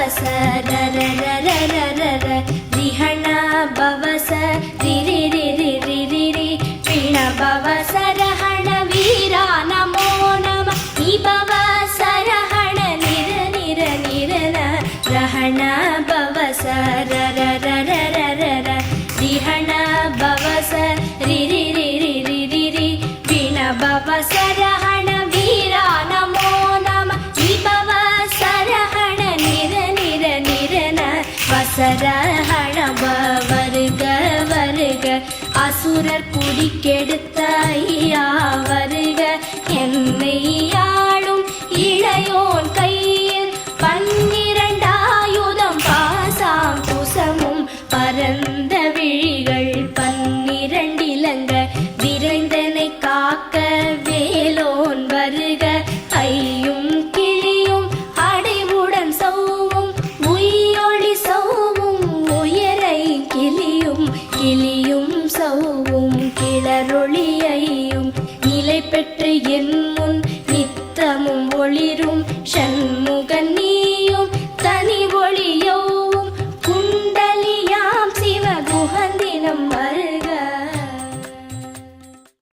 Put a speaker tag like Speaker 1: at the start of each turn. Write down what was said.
Speaker 1: பவச ரரரரரர ரிஹண பவச ரிரிரிரிரிரி பிண பவச ரஹண வீரா நமோ நம நிபவ சரஹண நிர நிர நிரன ரஹண பவச ரரரரரர ரிஹண பவச ரிரிரிரிரிரி பிண பவச ரஹண வீரா நமோ நம நிபவ சரஹண நிர நிர நிரன வசரஹண வருக வருக அசுரர் குடிக்கெடுத்த ஐயா வருக என்னை ஆளும் இளையோன் கையில் 12 ஆயுதம் பாசாம் குசமும் பரந்த விழிகள் 12 இலங்க விரைந்தனை காக்க வேலோன் வருக ஐயும் கிளியும் அடைவுடன் சௌவும் உயிரொளி சௌவும் உயரை கிளியும் கிளியும் சௌவும் கிளரொளியையும் நிலை பெற்று என் முன் நித்தமும் ஒளிரும் ஷண்முகன்